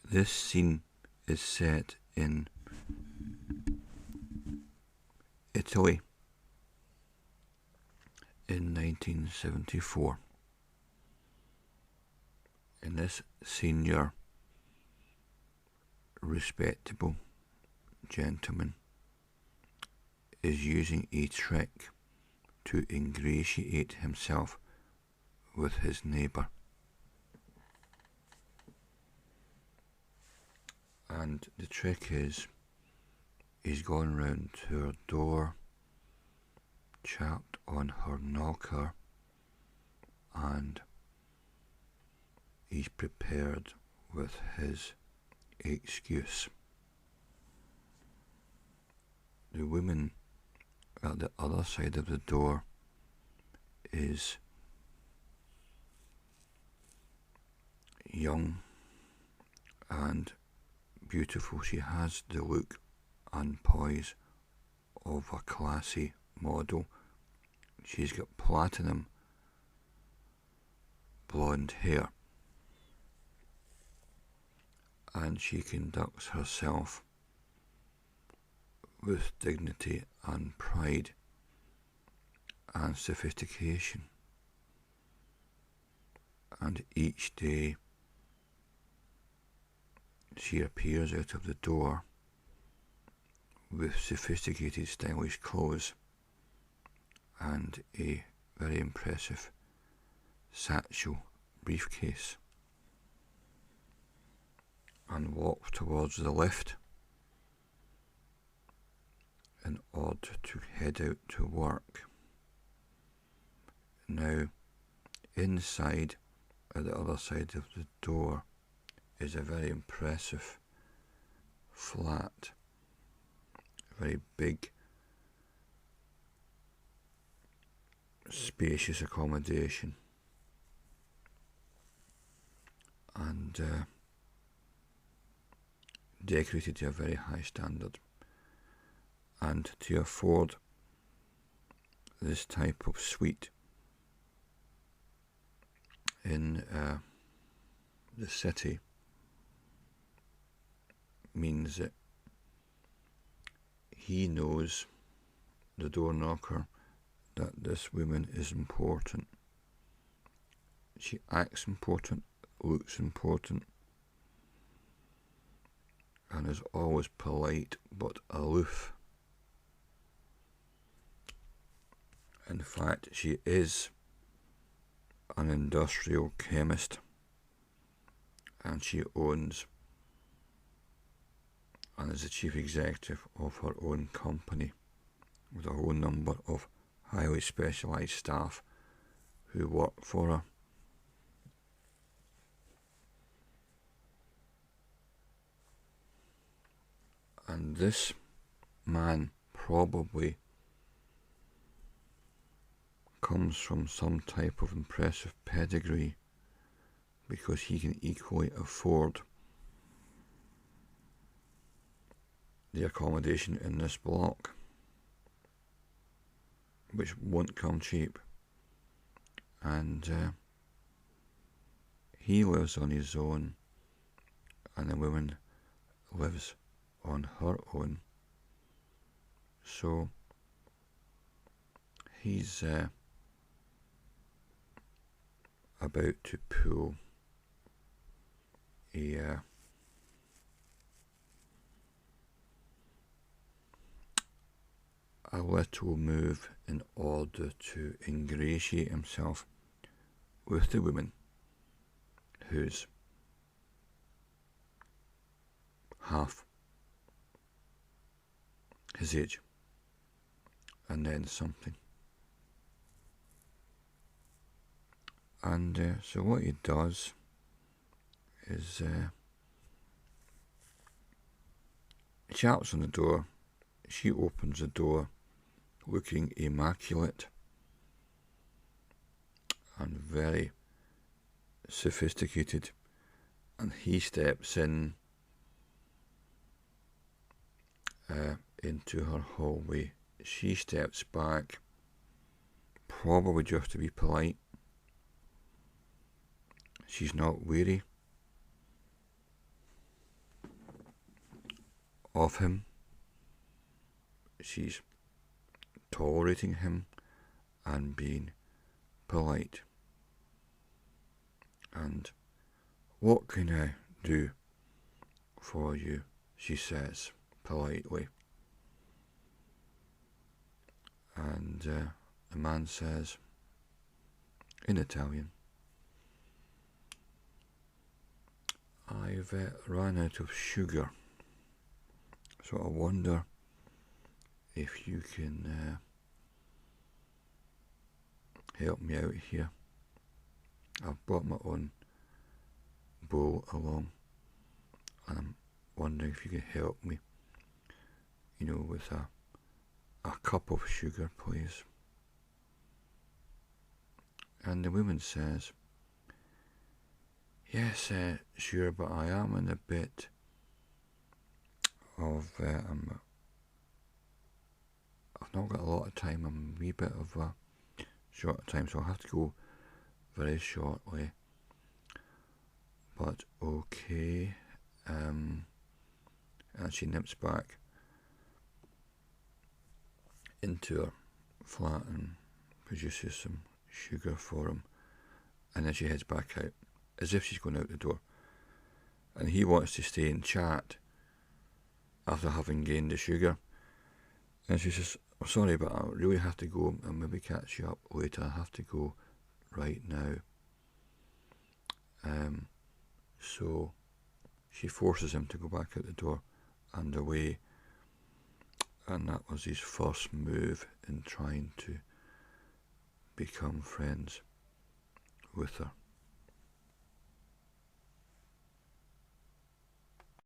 This scene is set in Italy in 1974. And this senior, respectable gentleman is using a trick to ingratiate himself with his neighbour. And the trick is, he's gone round to her door, chapped on her knocker, and he's prepared with his excuse. The woman at the other side of the door is young and beautiful. She has the look and poise of a classy model. She's got platinum blonde hair, and she conducts herself with dignity and pride and sophistication. And each day she appears out of the door with sophisticated, stylish clothes and a very impressive satchel briefcase, and walks towards the lift in order to head out to work. Now, inside, at the other side of the door, is a very impressive flat, very big, spacious accommodation, and decorated to a very high standard. And to afford this type of suite in the city means that he knows, the door knocker, that this woman is important. She acts important, looks important, and is always polite but aloof. In fact, she is an industrial chemist, and she owns and is the chief executive of her own company with a whole number of highly specialised staff who work for her. And this man probably comes from some type of impressive pedigree, because he can equally afford the accommodation in this block, which won't come cheap. And he lives on his own, and the woman lives on her own. So he's about to pull a little move in order to ingratiate himself with the woman who's half his age, and then something. And so what he does is he taps on the door. She opens the door looking immaculate and very sophisticated, and he steps in into her hallway. She steps back, probably just to be polite. She's not weary. of him. She's tolerating him and being polite. And what can I do for you? She says politely. And the man says in Italian, I've run out of sugar, so I wonder if you can help me out here. I've brought my own bowl along, and I'm wondering if you can help me, with a cup of sugar, please. And the woman says, yes, sure, but I am in a bit of, I've not got a lot of time, I'm a wee bit of a short time, so I'll have to go very shortly. But okay, and she nips back into her flat and produces some sugar for him, and then she heads back out as if she's going out the door, and he wants to stay and chat after having gained the sugar, and she says, I'm sorry, but I really have to go, and maybe catch you up later. I have to go right now. So she forces him to go back out the door and away, and that was his first move in trying to become friends with her.